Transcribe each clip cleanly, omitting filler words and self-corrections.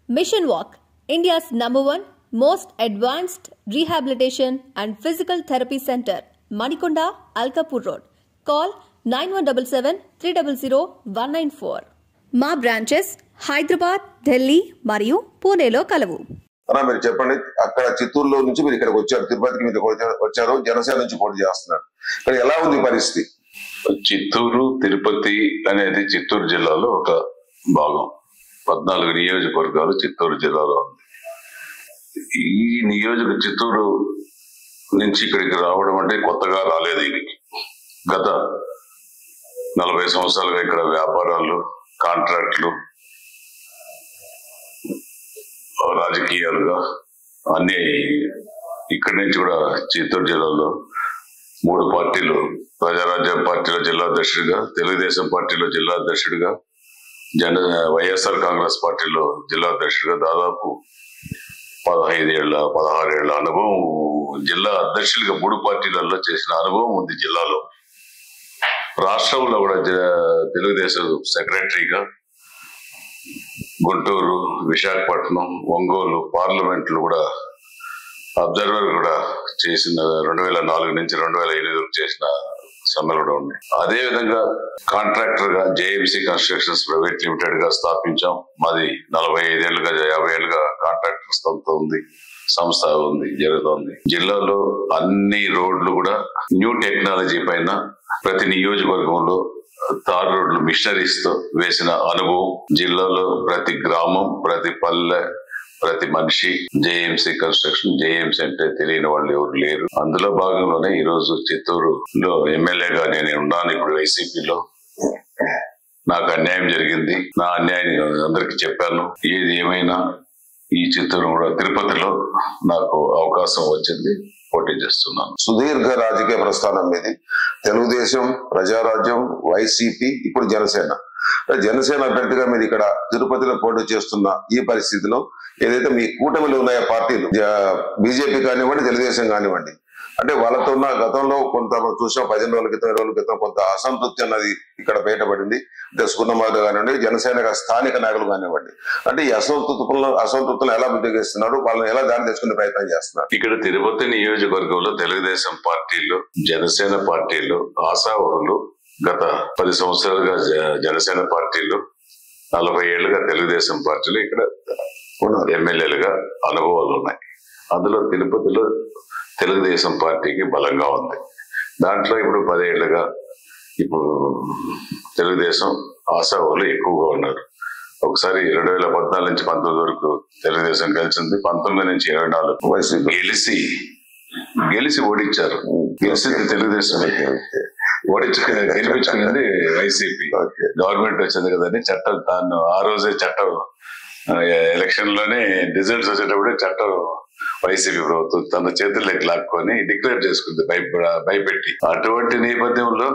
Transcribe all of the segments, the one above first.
Mission Walk, India's #1 most advanced rehabilitation and physical therapy center, Manikonda, Alkapur Road. Call 9177-300-194. మా branches Hyderabad, Delhi మరియు పూణేలో కలవు. మీరు చెప్పండి, అక్కడ చిత్తూరులో నుంచి మీరు ఇక్కడికి వచ్చారు, తిరుపతికి మీరు వచ్చారు, జనసేన నుంచి పోటీ చేస్తున్నారు. ఇక్కడ ఎలా ఉంది పరిస్థితి? చిత్తూరు తిరుపతి అనేది చిత్తూరు జిల్లాలో ఒక భాగం. 14 నియోజకవర్గాలు చిత్తూరు జిల్లాలో ఉంది. ఈ చిత్తూరు నుంచి ఇక్కడికి రావడం అంటే కొత్తగా రాలేదు. ఇది గత 40 సంవత్సరాలుగా ఇక్కడ వ్యాపారాలు, కాంట్రాక్ట్లు, రాజకీయాలుగా అన్ని ఇక్కడి నుంచి కూడా చిత్తూరు జిల్లాలో 3 పార్టీలు, ప్రజారాజ్యం పార్టీలో జిల్లా అధ్యక్షుడిగా, తెలుగుదేశం పార్టీలో జిల్లా అధ్యక్షుడిగా, వైఎస్ఆర్ కాంగ్రెస్ పార్టీలో జిల్లా అధ్యక్షుడిగా దాదాపు 16 ఏళ్ల అనుభవం, జిల్లా అధ్యక్షులుగా 3 పార్టీలలో చేసిన అనుభవం ఉంది జిల్లాలో. రాష్ట్రంలో కూడా తెలుగుదేశం సెక్రటరీగా గుంటూరు, విశాఖపట్నం, ఒంగోలు పార్లమెంట్లు కూడా అబ్జర్వర్ కూడా చేసిన 2004 నుంచి 2008 వరకు చేసిన సమ్మెలు కూడా ఉన్నాయి. అదే విధంగా కాంట్రాక్టర్ గా జేఎంసీ కన్స్ట్రక్షన్స్ ప్రైవేట్ లిమిటెడ్ గా స్థాపించాం. మాది 45 ఏళ్ళుగా 50 ఏళ్ళుగా కాంట్రాక్టర్ సంస్థ ఉంది, జరుగుతుంది. జిల్లాలో అన్ని రోడ్లు కూడా న్యూ టెక్నాలజీ పైన ప్రతి నియోజకవర్గంలో తార్ రోడ్లు మిషనరీస్ తో వేసిన అనుభవం. జిల్లాలో ప్రతి గ్రామం, ప్రతి పల్లె, ప్రతి మనిషి జేఎంసీ కన్స్ట్రక్షన్, జేఎంసీ అంటే తెలియని వాళ్ళు ఎవరు లేరు. అందులో భాగంలోనే ఈ రోజు చిత్తూరులో ఎమ్మెల్యేగా నేను ఉన్నాను. ఇప్పుడు వైసీపీలో నాకు అన్యాయం జరిగింది. నా అన్యాయం అందరికి చెప్పాను. ఏది ఏమైనా ఈ చిత్తూరు కూడా తిరుపతిలో నాకు అవకాశం వచ్చింది, పోటీ చేస్తున్నాను. సుదీర్ఘ రాజకీయ ప్రస్థానం మీది. తెలుగుదేశం, ప్రజారాజ్యం, వైసీపీ, ఇప్పుడు జనసేన. జనసేన అభ్యర్థిగా మీరు ఇక్కడ తిరుపతిలో పోటీ చేస్తున్న ఈ పరిస్థితిలో ఏదైతే మీ కూటమిలో ఉన్నాయో పార్టీలు, బీజేపీ కానివ్వండి, తెలుగుదేశం కానివ్వండి, అంటే వాళ్ళతో ఉన్న గతంలో కొంత చూసాం, 15 రోజుల క్రితం, 20 రోజుల క్రితం కొంత అసంతృప్తి అన్నది ఇక్కడ బయటపడింది. అంటే సుగుణమాధ కానివ్వండి, జనసేన స్థానిక నాయకులు కానివ్వండి, అంటే ఈ అసంతృప్తులను ఎలా బుద్ధిగిస్తున్నారు, వాళ్ళని ఎలా దారి తెచ్చుకునే ప్రయత్నం చేస్తున్నారు? ఇక్కడ తిరుపతి నియోజకవర్గంలో తెలుగుదేశం పార్టీలు, జనసేన పార్టీలు, ఆశావహులు గత 10 సంవత్సరాలుగా జనసేన పార్టీలు, 40 ఏళ్లుగా తెలుగుదేశం పార్టీలు ఇక్కడ ఎమ్మెల్యేలుగా అనుభవాలు ఉన్నాయి. అందులో తిరుపతిలో తెలుగుదేశం పార్టీకి బలంగా ఉంది. దాంట్లో ఇప్పుడు 10 ఏళ్లుగా ఇప్పుడు తెలుగుదేశం ఆశావాళ్ళు ఎక్కువగా ఉన్నారు. ఒకసారి 2014 నుంచి 19 వరకు తెలుగుదేశం గెలిచింది. 19 నుంచి 24 గెలిచి ఓడించారు. గెలిచింది తెలుగుదేశం, గెలిపించుకున్నది వైసీపీ. గవర్నమెంట్ వచ్చింది కదండి, చట్టం తాను ఆ రోజే చట్టం ఎలక్షన్ లోనే రిజల్ట్స్ వచ్చేటప్పుడే చట్టం వైసీపీ ప్రభుత్వం తన చేతుల్లోకి లాక్కొని డిక్లేర్ చేసుకుంది భయపెట్టి. అటువంటి నేపథ్యంలో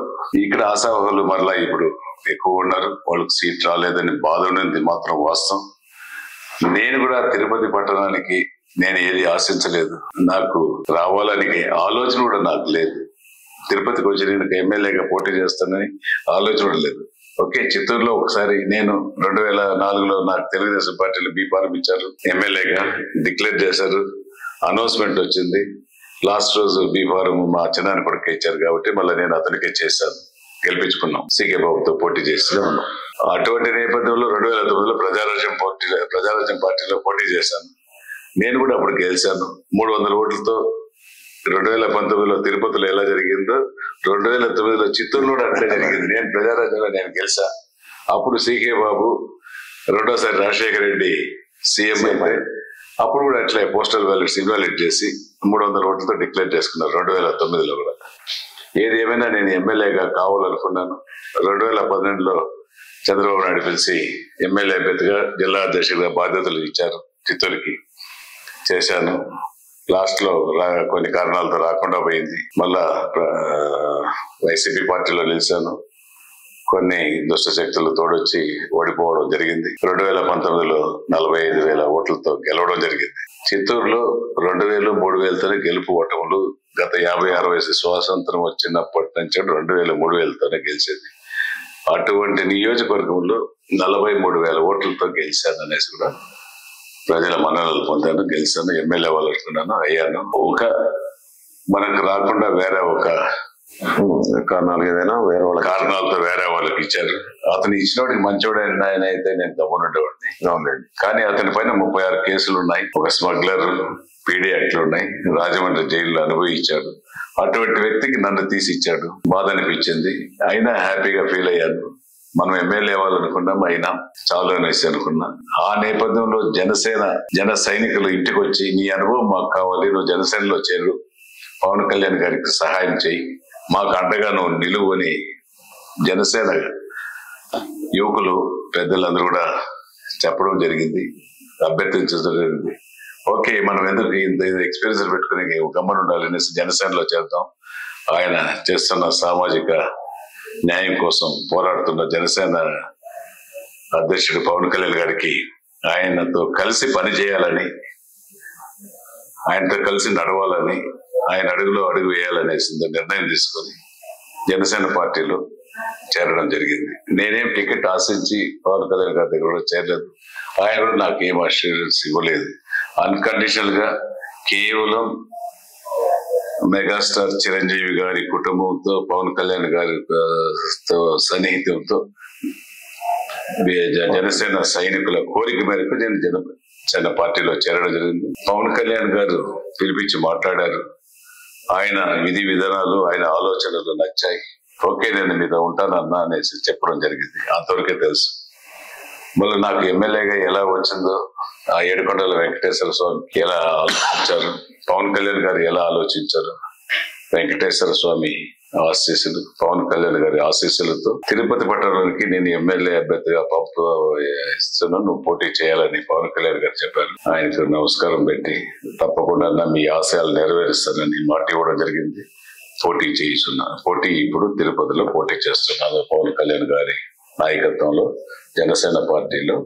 ఇక్కడ ఆశావాహులు మరలా ఇప్పుడు ఎక్కువ ఉన్నారు. వాళ్ళకి సీట్ రాలేదని బాధ ఉన్నది మాత్రం వాస్తవం. నేను కూడా తిరుపతి పట్టణానికి నేను ఏది ఆశించలేదు. నాకు రావాలని ఆలోచన కూడా నాకు లేదు. తిరుపతికి వచ్చి నేను ఎమ్మెల్యేగా పోటీ చేస్తానని ఆలోచన కూడా లేదు. ఓకే, చిత్తూరులో ఒకసారి నేను 2004లో నాకు తెలుగుదేశం పార్టీలో బీఫారం ఇచ్చారు, ఎమ్మెల్యేగా డిక్లేర్ చేశారు, అనౌన్స్మెంట్ వచ్చింది. లాస్ట్ రోజు బీఫారం మా చిన్నాన్ని కొడుకు ఇచ్చారు కాబట్టి మళ్ళీ నేను అతనికే చేశాను, గెలిపించుకున్నాం. సీకే బాబుతో పోటీ చేస్తున్నాం. అటువంటి నేపథ్యంలో 2009లో ప్రజారాజ్యం పార్టీలో పోటీ చేశాను. నేను కూడా అప్పుడు గెలిచాను 300 ఓట్లతో. 2019లో తిరుపతిలో ఎలా జరిగిందో 2009లో చిత్తూరులో కూడా అట్లే జరిగింది. నేను ప్రజారాజ్యంలో నేను గెలిచా. అప్పుడు సీకే బాబు, రెండోసారి రాజశేఖర రెడ్డి సీఎం అయితే అప్పుడు కూడా అట్లే పోస్టల్ బ్యాలెట్స్ ఇన్వాలిడ్ చేసి 300 ఓట్లతో డిక్లేర్ చేసుకున్నారు 2009లో కూడా. ఏది ఏమైనా నేను ఎమ్మెల్యేగా కావాలనుకున్నాను. 2012లో చంద్రబాబు నాయుడు పిలిచి ఎమ్మెల్యే అభ్యర్థిగా జిల్లా అధ్యక్షుడిగా బాధ్యతలు ఇచ్చారు. చిత్తూరుకి చేశాను. లాస్ట్ లో కొన్ని కారణాలతో రాకుండా పోయింది. మళ్ళా వైసీపీ పార్టీలో నిలిచాను. కొన్ని దుష్ట శక్తులు తోడొచ్చి ఓడిపోవడం జరిగింది. 2019లో 45,000 ఓట్లతో గెలవడం జరిగింది. చిత్తూరులో 2,000, 3,000తోనే గెలుపు ఓటములు. గత 50-60 స్వాతంత్రం వచ్చినప్పటి నుంచి 2,000, 3,000తోనే గెలిచేది. అటువంటి నియోజకవర్గంలో 43,000 ఓట్లతో గెలిచాను అనేసి కూడా ప్రజల మన్ననలు పొందాను, గెలిచాను, ఎమ్మెల్యే వాళ్ళనుకున్నాను, అయ్యాను. మనకు రాకుండా వేరే ఒక కారణాలు ఏదైనా వేరే వాళ్ళ కారణాలతో వేరే వాళ్ళకి ఇచ్చారు. అతను ఇచ్చినోడికి మంచోడు ఆయన అయితే నేను గమనుండేవాడిని. అవునండి. కానీ అతని పైన 36 కేసులు ఉన్నాయి, ఒక స్మగ్లర్ పీడీ యాక్ట్లు ఉన్నాయి, రాజమండ్రి జైల్లో అనుభవించాడు. అటువంటి వ్యక్తికి నన్ను తీసి ఇచ్చాడు, బాధ అనిపించింది. అయినా హ్యాపీగా ఫీల్ అయ్యాను. మనం ఎమ్మెల్యే వాళ్ళనుకున్నాం, అయినా చాలు అనేసి అనుకున్నా. ఆ నేపథ్యంలో జన సైనికులు ఇంటికి వచ్చి నీ అనుభవం మాకు కావాలి, నువ్వు జనసేనలో చేరు, పవన్ కళ్యాణ్ గారికి సహాయం చేయి, మాకు అండగా నువ్వు నిలువు అని జనసేన యువకులు పెద్దలందరూ కూడా చెప్పడం జరిగింది, అభ్యర్థించడం జరిగింది. ఓకే, మనం ఎందుకు ఇంత ఎక్స్పీరియన్స్ పెట్టుకుని గమ్మని ఉండాలి అనేసి జనసేనలో చేద్దాం. ఆయన చేస్తున్న సామాజిక న్యాయం కోసం పోరాడుతున్న జనసేన అధ్యక్షుడు పవన్ కళ్యాణ్ గారికి ఆయనతో కలిసి పనిచేయాలని, ఆయనతో కలిసి నడవాలని, ఆయన అడుగులో అడుగు వేయాలనేసి నిర్ణయం తీసుకొని జనసేన పార్టీలో చేరడం జరిగింది. నేనేం టికెట్ ఆశించి పవన్ కళ్యాణ్ గారి దగ్గర కూడా చేరలేదు. ఆయన కూడా నాకు ఏం అష్యూరెన్స్ ఇవ్వలేదు. అన్కండిషనల్ గా కేవలం మెగాస్టార్ చిరంజీవి గారి కుటుంబంతో, పవన్ కళ్యాణ్ గారితో సన్నిహితంతో జనసేన సైనికుల కోరిక మేరకు నేను జనసేన పార్టీలో చేరడం జరిగింది. పవన్ కళ్యాణ్ గారు పిలిపించి మాట్లాడారు. ఆయన విధి విధానాలు, ఆయన ఆలోచనలు నచ్చాయి. ఓకే, నేను మీతో ఉంటానన్నా అనేసి చెప్పడం జరిగింది. అంతవరకే తెలుసు. మళ్ళీ నాకు ఎమ్మెల్యేగా ఎలా వచ్చిందో, ఆ ఏడుకొండల వెంకటేశ్వర స్వామి ఎలా ఆలోచించారు, పవన్ కళ్యాణ్ గారు ఎలా ఆలోచించారు, వెంకటేశ్వర స్వామి ఆశీస్సులు, పవన్ కళ్యాణ్ గారి ఆశీస్సులతో తిరుపతి పట్టణానికి నేను ఎమ్మెల్యే అభ్యర్థిగా ఇస్తున్నాను, నువ్వు పోటీ చేయాలని పవన్ కళ్యాణ్ గారు చెప్పారు. ఆయనకు నమస్కారం పెట్టి తప్పకుండా మీ ఆశయాలు నెరవేరుస్తానని మాట ఇవ్వడం జరిగింది. పోటీ ఇప్పుడు తిరుపతిలో పోటీ చేస్తున్నాను. పవన్ కళ్యాణ్ గారి నాయకత్వంలో జనసేన పార్టీలో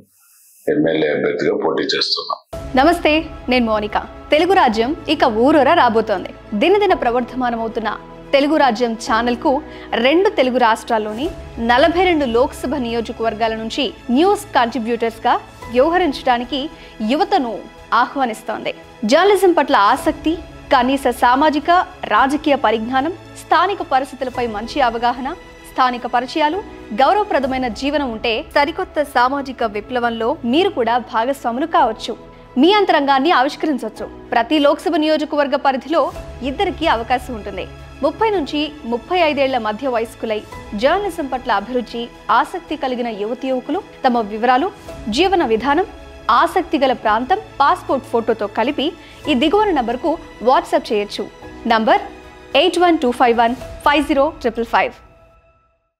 ఎమ్మెల్యే అభ్యర్థిగా పోటీ చేస్తున్నాం. నమస్తే, నేను మోనిక. తెలుగు రాజ్యం ఇక ఊరూరా రాబోతోంది. దినదిన ప్రవర్ధమానమవుతున్న తెలుగు రాజ్యం ఛానల్ కు 2 తెలుగు రాష్ట్రాల్లోని 42 లోక్సభ నియోజకవర్గాల నుంచి న్యూస్ కంట్రిబ్యూటర్స్ గా వ్యవహరించడానికి యువతను ఆహ్వానిస్తోంది. జర్నలిజం పట్ల ఆసక్తి, కనీస సామాజిక రాజకీయ పరిజ్ఞానం, స్థానిక పరిస్థితులపై మంచి అవగాహన, స్థానిక పరిచయాలు, గౌరవప్రదమైన జీవనం ఉంటే సరికొత్త సామాజిక విప్లవంలో మీరు కూడా భాగస్వాములు కావచ్చు. మీ అంతరంగాన్ని ఆవిష్కరించవచ్చు. ప్రతి లోక్సభ నియోజకవర్గ పరిధిలో 2కి అవకాశం ఉంటుంది. 30 నుంచి 35 ఏళ్ల మధ్య వయస్కులై జర్నలిజం పట్ల అభిరుచి, ఆసక్తి కలిగిన యువకులు తమ వివరాలు, జీవన విధానం, ఆసక్తి గల ప్రాంతం, పాస్పోర్ట్ ఫోటోతో కలిపి ఈ దిగువన నంబర్కు వాట్సాప్ చేయొచ్చు. నంబర్ 8125150555.